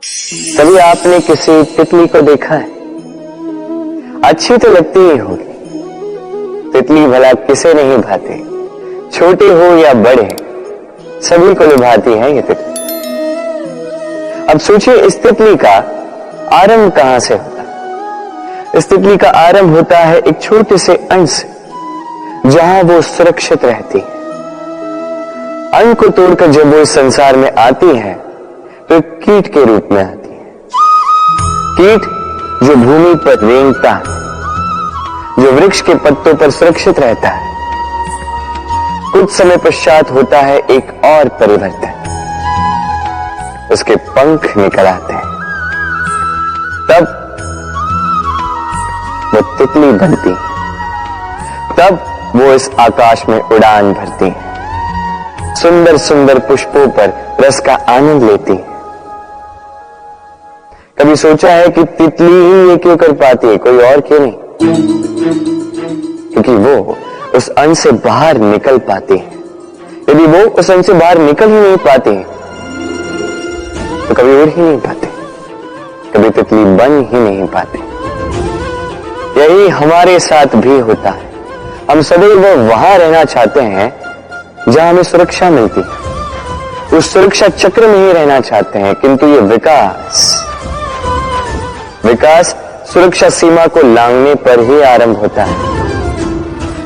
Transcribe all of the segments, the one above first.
कभी आपने किसी तितली को देखा है? अच्छी तो लगती ही होगी। तितली भला किसे नहीं भाती, छोटे हो या बड़े, सभी को लुभाती है ये तितली। अब सोचिए, इस तितली का आरंभ कहां से होता है? इस तितली का आरंभ होता है एक छोटे से अण से, जहां वो सुरक्षित रहती है। अन्न को तोड़कर जब वो इस संसार में आती है तो कीट के रूप में आती है। कीट जो भूमि पर रेंगता है, जो वृक्ष के पत्तों पर सुरक्षित रहता है। कुछ समय पश्चात होता है एक और परिवर्तन, उसके पंख निकल आते हैं। तब वो तितली बनती है, तब वो इस आकाश में उड़ान भरती है, सुंदर सुंदर पुष्पों पर रस का आनंद लेती है। कभी सोचा है कि तितली ही ये क्यों कर पाती है, कोई और क्यों नहीं? क्योंकि वो उस अन्न से बाहर निकल पाती है। यदि वो उस अन्न से बाहर निकल ही नहीं पाती तो कभी उड़ ही नहीं पाते, कभी तितली बन ही नहीं पाते। यही हमारे साथ भी होता है। हम सदैव वहां रहना चाहते हैं जहां हमें सुरक्षा मिलती है, उस सुरक्षा चक्र में ही रहना चाहते हैं, किंतु ये विकास सुरक्षा सीमा को लांघने पर ही आरंभ होता है।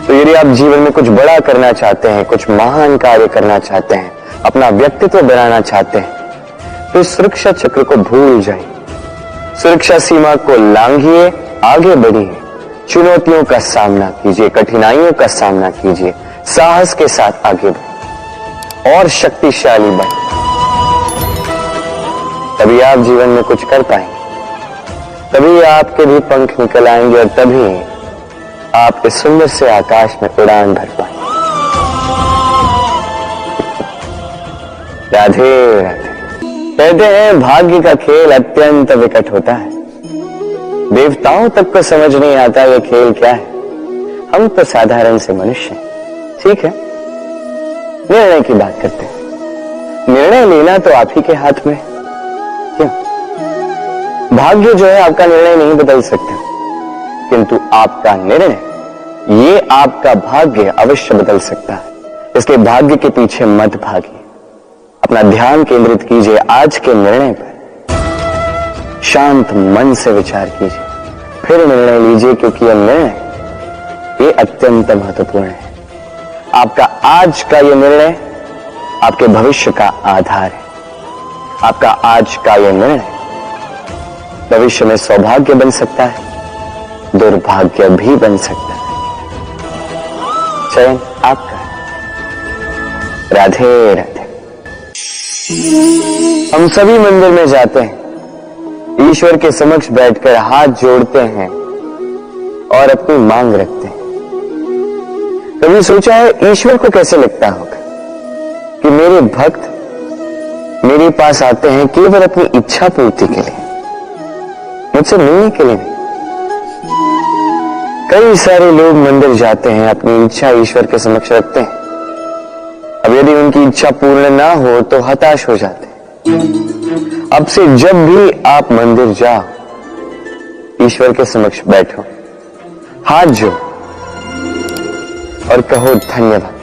तो यदि आप जीवन में कुछ बड़ा करना चाहते हैं, कुछ महान कार्य करना चाहते हैं, अपना व्यक्तित्व बनाना चाहते हैं, तो इस सुरक्षा चक्र को भूल जाइए। सुरक्षा सीमा को लांघिए, आगे बढ़िए, चुनौतियों का सामना कीजिए, कठिनाइयों का सामना कीजिए, साहस के साथ आगे बढ़िए और शक्तिशाली बने। तभी आप जीवन में कुछ कर पाएंगे, तभी आपके भी पंख निकल आएंगे और तभी आप इस सुंदर से आकाश में उड़ान भर पाएंगे। राधे राधे। कहते हैं भाग्य का खेल अत्यंत विकट होता है, देवताओं तक को समझ नहीं आता यह खेल क्या है। हम तो साधारण से मनुष्य हैं। ठीक है, निर्णय की बात करते हैं। निर्णय लेना तो आप ही के हाथ में। क्यों? भाग्य जो है आपका निर्णय नहीं बदल सकता, किंतु आपका निर्णय ये आपका भाग्य अवश्य बदल सकता है। इसलिए भाग्य के पीछे मत भागिए, अपना ध्यान केंद्रित कीजिए आज के निर्णय पर। शांत मन से विचार कीजिए, फिर निर्णय लीजिए, क्योंकि यह निर्णय ये अत्यंत महत्वपूर्ण है। आपका आज का यह निर्णय आपके भविष्य का आधार है। आपका आज का यह निर्णय भविष्य में सौभाग्य बन सकता है, दुर्भाग्य भी बन सकता है। चयन आपका है। राधे राधे। हम सभी मंदिर में जाते हैं, ईश्वर के समक्ष बैठकर हाथ जोड़ते हैं और अपनी मांग रखते हैं। कभी सोचा है ईश्वर को कैसे लगता होगा कि मेरे भक्त मेरे पास आते हैं केवल अपनी इच्छा पूर्ति के लिए, मुझसे मिलने के लिए नहीं। कई सारे लोग मंदिर जाते हैं, अपनी इच्छा ईश्वर के समक्ष रखते हैं। अब यदि उनकी इच्छा पूर्ण ना हो तो हताश हो जाते हैं। अब से जब भी आप मंदिर जाओ, ईश्वर के समक्ष बैठो, हाथ जोड़ो और कहो धन्यवाद।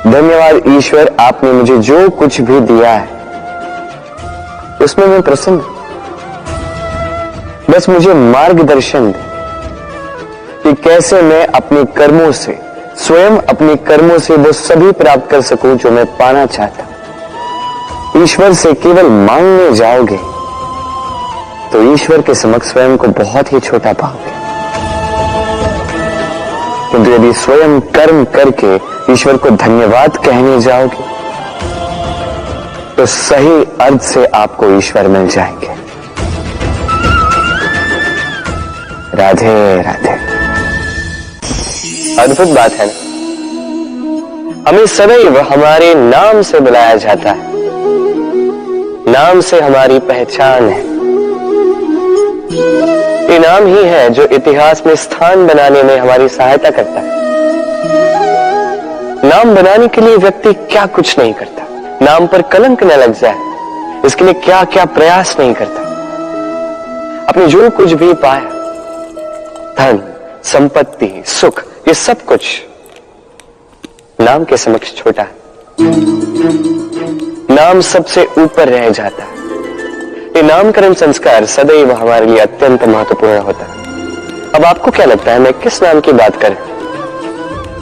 धन्यवाद ईश्वर, आपने मुझे जो कुछ भी दिया है उसमें मैं प्रसन्न हूं। बस मुझे मार्गदर्शन दे कि कैसे मैं अपने कर्मों से, स्वयं अपने कर्मों से वो सभी प्राप्त कर सकूं जो मैं पाना चाहता हूं। ईश्वर से केवल मांगने जाओगे तो ईश्वर के समक्ष स्वयं को बहुत ही छोटा पाओगे, किंतु यदि स्वयं कर्म करके ईश्वर को धन्यवाद कहने जाओगे तो सही अर्थ से आपको ईश्वर मिल जाएंगे। राधे राधे। अद्भुत बात है ना, हमें सदैव हमारे नाम से बुलाया जाता है। नाम से हमारी पहचान है। ये नाम ही है जो इतिहास में स्थान बनाने में हमारी सहायता करता है। नाम बनाने के लिए व्यक्ति क्या कुछ नहीं करता। नाम पर कलंक न लग जाए, इसके लिए क्या क्या प्रयास नहीं करता। अपने जो कुछ भी पाया, धन, संपत्ति, सुख, ये सब कुछ नाम के समक्ष छोटा है। नाम सबसे ऊपर रह जाता है। ये नामकरण संस्कार सदैव हमारे लिए अत्यंत महत्वपूर्ण होता है। अब आपको क्या लगता है मैं किस नाम की बात करूं?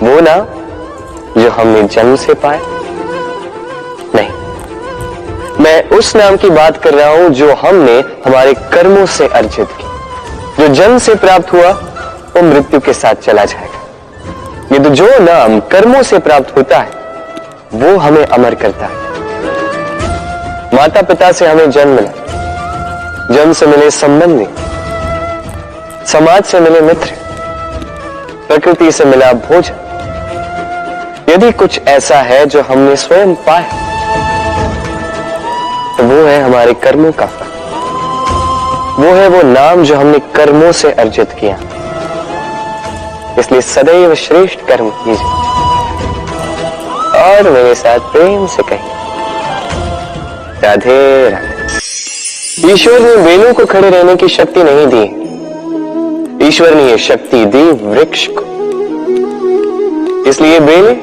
वो नाम जो हमने जन्म से पाया? नहीं, मैं उस नाम की बात कर रहा हूं जो हमने हमारे कर्मों से अर्जित की। जो जन्म से प्राप्त हुआ वो मृत्यु के साथ चला जाएगा। ये तो जो नाम कर्मों से प्राप्त होता है वो हमें अमर करता है। माता पिता से हमें जन्म मिला, जन्म से मिले संबंधी, समाज से मिले मित्र, प्रकृति से मिला भोजन। यदि कुछ ऐसा है जो हमने स्वयं पाया तो वो है हमारे कर्मों का फल। वो है वो नाम जो हमने कर्मों से अर्जित किया। इसलिए सदैव श्रेष्ठ कर्म कीजिए और मेरे साथ प्रेम से कहिए राधे राधे। ईश्वर ने बेलों को खड़े रहने की शक्ति नहीं दी, ईश्वर ने यह शक्ति दी वृक्ष को। इसलिए बेलें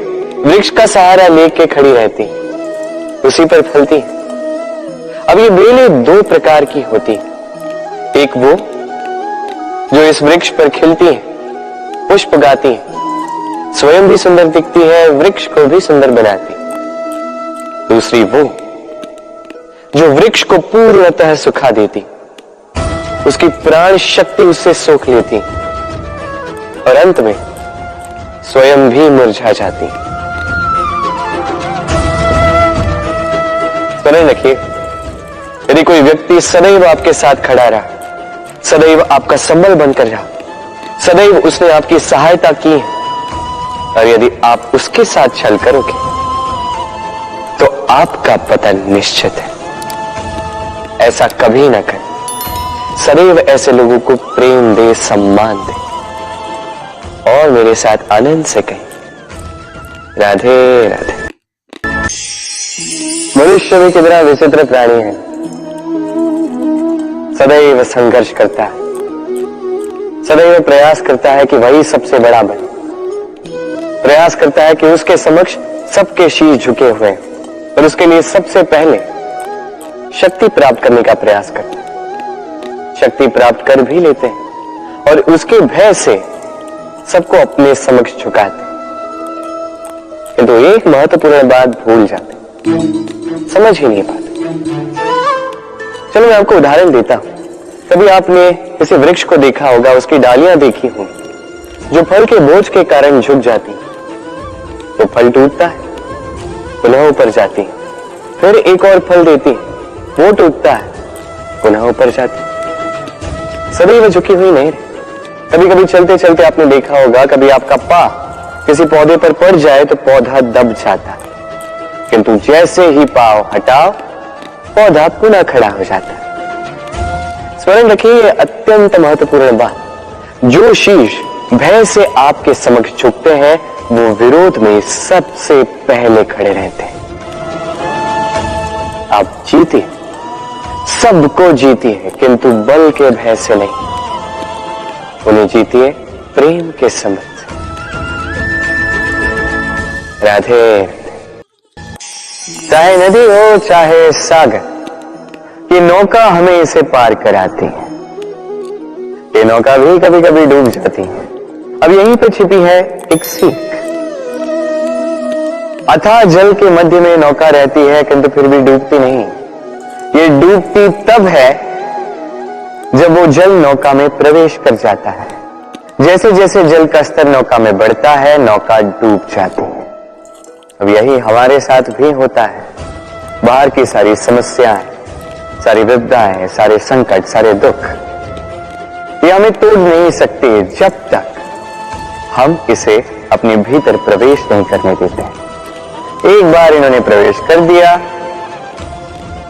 वृक्ष का सहारा लेके खड़ी रहती, उसी पर फलती। अब ये बेलें दो प्रकार की होती, एक वो जो इस वृक्ष पर खिलती है, पुष्प गाती है, स्वयं भी सुंदर दिखती है, वृक्ष को भी सुंदर बनाती। दूसरी वो जो वृक्ष को पूर्णतः सुखा देती, उसकी प्राण शक्ति उससे सोख लेती और अंत में स्वयं भी मुरझा जाती। स्मरण रखिए, यदि कोई व्यक्ति सदैव आपके साथ खड़ा रहा, सदैव आपका संबल बनकर रहा, सदैव उसने आपकी सहायता की है, और यदि आप उसके साथ छल करोगे तो आपका पतन निश्चित है। ऐसा कभी ना करें। सदैव ऐसे लोगों को प्रेम दे, सम्मान दे और मेरे साथ आनंद से कहें राधे राधे। मनुष्य भी कितना विचित्र प्राणी है, सदैव संघर्ष करता है, सदैव प्रयास करता है कि वही सबसे बड़ा बने, प्रयास करता है कि उसके समक्ष सबके शीश झुके हुए और उसके लिए सबसे पहले शक्ति प्राप्त करने का प्रयास करते हैं। शक्ति प्राप्त कर भी लेते हैं और उसके भय से सबको अपने समक्ष झुकाते हैं, किंतु एक महत्वपूर्ण बात भूल जाते, समझ ही नहीं पाते। चलो मैं आपको उदाहरण देता हूं। कभी आपने किसी वृक्ष को देखा होगा, उसकी डालियां देखी होंगी जो फल के बोझ के कारण झुक जाती, तो फल टूटता है, पुनः ऊपर जाती, फिर एक और फल देती, वो टूटता है, पुनः ऊपर जाती, सदैव झुकी हुई नहीं रही। कभी कभी चलते चलते आपने देखा होगा, कभी आपका पांव किसी पौधे पर पड़ जाए तो पौधा दब जाता है, किंतु जैसे ही पांव हटाओ पौधा पुनः खड़ा हो जाता है। स्मरण रखिए, यह अत्यंत महत्वपूर्ण बात। जो शीश भय से आपके समक्ष झुकते हैं वो विरोध में सबसे पहले खड़े रहते हैं। आप जीती, सबको जीती है, किंतु बल के भय से नहीं, उन्हें जीती है प्रेम के समझ से। राधे। चाहे नदी हो चाहे सागर, ये नौका हमें इसे पार कराती है। ये नौका भी कभी कभी डूब जाती है। अब यहीं पे छिपी है एक सीख। अथाह जल के मध्य में नौका रहती है, किंतु फिर भी डूबती नहीं। ये डूबती तब है जब वो जल नौका में प्रवेश कर जाता है। जैसे जैसे जल का स्तर नौका में बढ़ता है, नौका डूब जाती है। अब यही हमारे साथ भी होता है। बाहर की सारी समस्याएं, सारी विपदाएं, सारे संकट, सारे दुख, ये हमें तोड़ नहीं सकते जब तक हम इसे अपने भीतर प्रवेश नहीं करने देते हैं। एक बार इन्होंने प्रवेश कर दिया,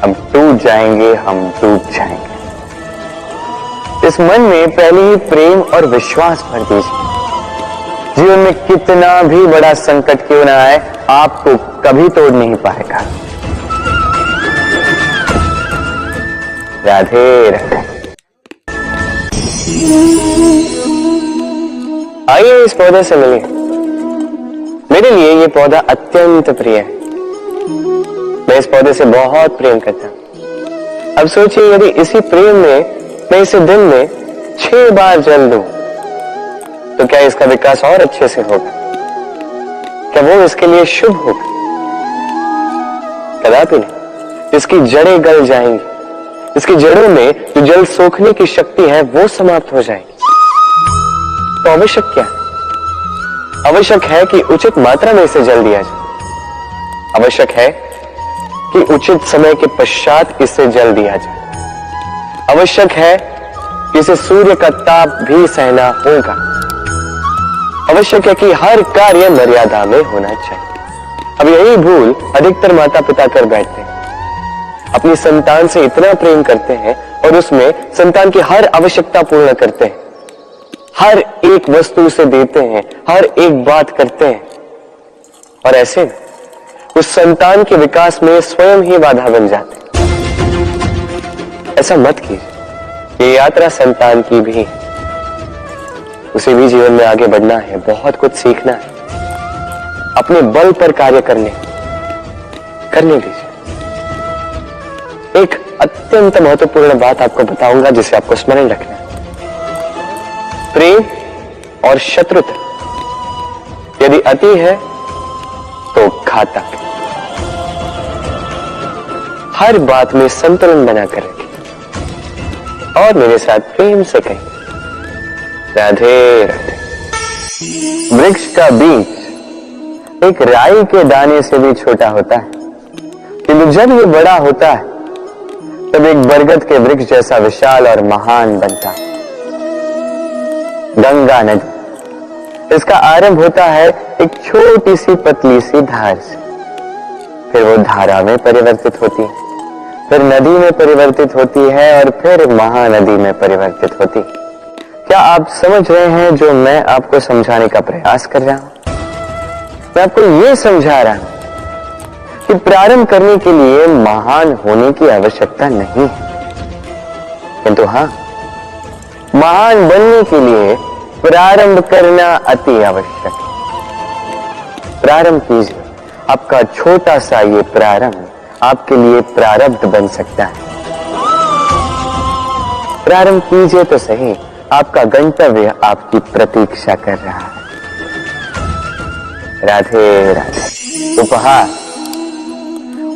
हम टूट जाएंगे, हम डूब जाएंगे। इस मन में पहले ही प्रेम और विश्वास भर दीजिए। जीवन में कितना भी बड़ा संकट क्यों ना आए, आपको कभी तोड़ नहीं पाएगा। राधे राधे। आइए इस पौधे से मिलिए। मेरे लिए ये पौधा अत्यंत प्रिय है। मैं इस पौधे से बहुत प्रेम करता हूं। अब सोचिए, यदि इसी प्रेम में मैं इसे दिन में 6 बार जल दूं, तो क्या इसका विकास और अच्छे से होगा? क्या वो इसके लिए शुभ होगा? कदापि नहीं। इसकी जड़ें गल जाएंगी। इसकी जड़ों में जो जल सोखने की शक्ति है वो समाप्त हो जाएगी। तो आवश्यक क्या है? आवश्यक है कि उचित मात्रा में इसे जल दिया जाए। आवश्यक है कि उचित समय के पश्चात इसे जल दिया जाए। आवश्यक है कि इसे सूर्य का ताप भी सहना होगा। आवश्यक है कि हर कार्य मर्यादा में होना चाहिए। अब यही भूल अधिकतर माता पिता कर बैठते हैं। अपनी संतान से इतना प्रेम करते हैं और उसमें संतान की हर आवश्यकता पूर्ण करते हैं, हर एक वस्तु उसे देते हैं, हर एक बात करते हैं, और ऐसे में उस संतान के विकास में स्वयं ही बाधा बन जाते हैं। ऐसा मत कीजिए। ये यात्रा संतान की भी है। उसे भी जीवन में आगे बढ़ना है, बहुत कुछ सीखना है, अपने बल पर कार्य करने दीजिए। एक अत्यंत महत्वपूर्ण बात आपको बताऊंगा जिसे आपको स्मरण रखना है। प्रेम और शत्रुता यदि अति है तो घातक है। हर बात में संतुलन बनाकर रखें और मेरे साथ प्रेम से कहें, राधे राधे। वृक्ष का बीज एक राई के दाने से भी छोटा होता है, किंतु जब ये बड़ा होता है तब एक बरगद के वृक्ष जैसा विशाल और महान बनता है। गंगा नदी, इसका आरंभ होता है एक छोटी सी पतली सी धार से, फिर वो धारा में परिवर्तित होती है, फिर नदी में परिवर्तित होती है और फिर महानदी में परिवर्तित होती है। क्या आप समझ रहे हैं जो मैं आपको समझाने का प्रयास कर रहा हूं? मैं आपको यह समझा रहा हूं कि प्रारंभ करने के लिए महान होने की आवश्यकता नहीं है, किंतु हां, महान बनने के लिए प्रारंभ करना अति आवश्यक है। प्रारंभ कीजिए। आपका छोटा सा ये प्रारंभ आपके लिए प्रारब्ध बन सकता है। प्रारंभ कीजिए तो सही, आपका गंतव्य आपकी प्रतीक्षा कर रहा है। राधे राधे।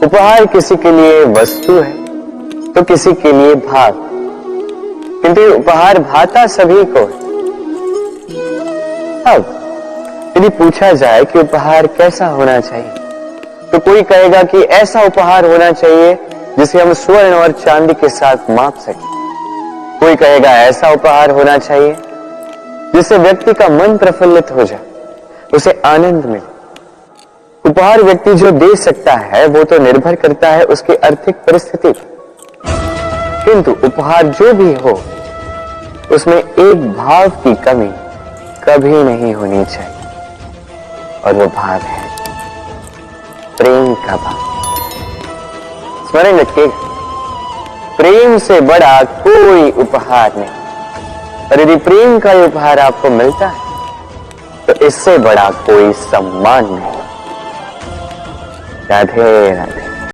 उपहार किसी के लिए वस्तु है तो किसी के लिए भाव, किंतु उपहार भाता सभी को है। अब यदि पूछा जाए कि उपहार कैसा होना चाहिए, तो कोई कहेगा कि ऐसा उपहार होना चाहिए जिसे हम स्वर्ण और चांदी के साथ माप सकें। कोई कहेगा ऐसा उपहार होना चाहिए जिससे व्यक्ति का मन प्रफुल्लित हो जाए, उसे आनंद मिले। उपहार व्यक्ति जो दे सकता है वो तो निर्भर करता है उसकी आर्थिक परिस्थिति पर, किंतु उपहार जो भी हो उसमें एक भाव की कमी कभी नहीं होनी चाहिए, और वो भाव है प्रेम का भाव। स्मरण रखिएगा, प्रेम से बड़ा कोई उपहार नहीं, और यदि प्रेम का उपहार आपको मिलता है तो इससे बड़ा कोई सम्मान नहीं। राधे राधे।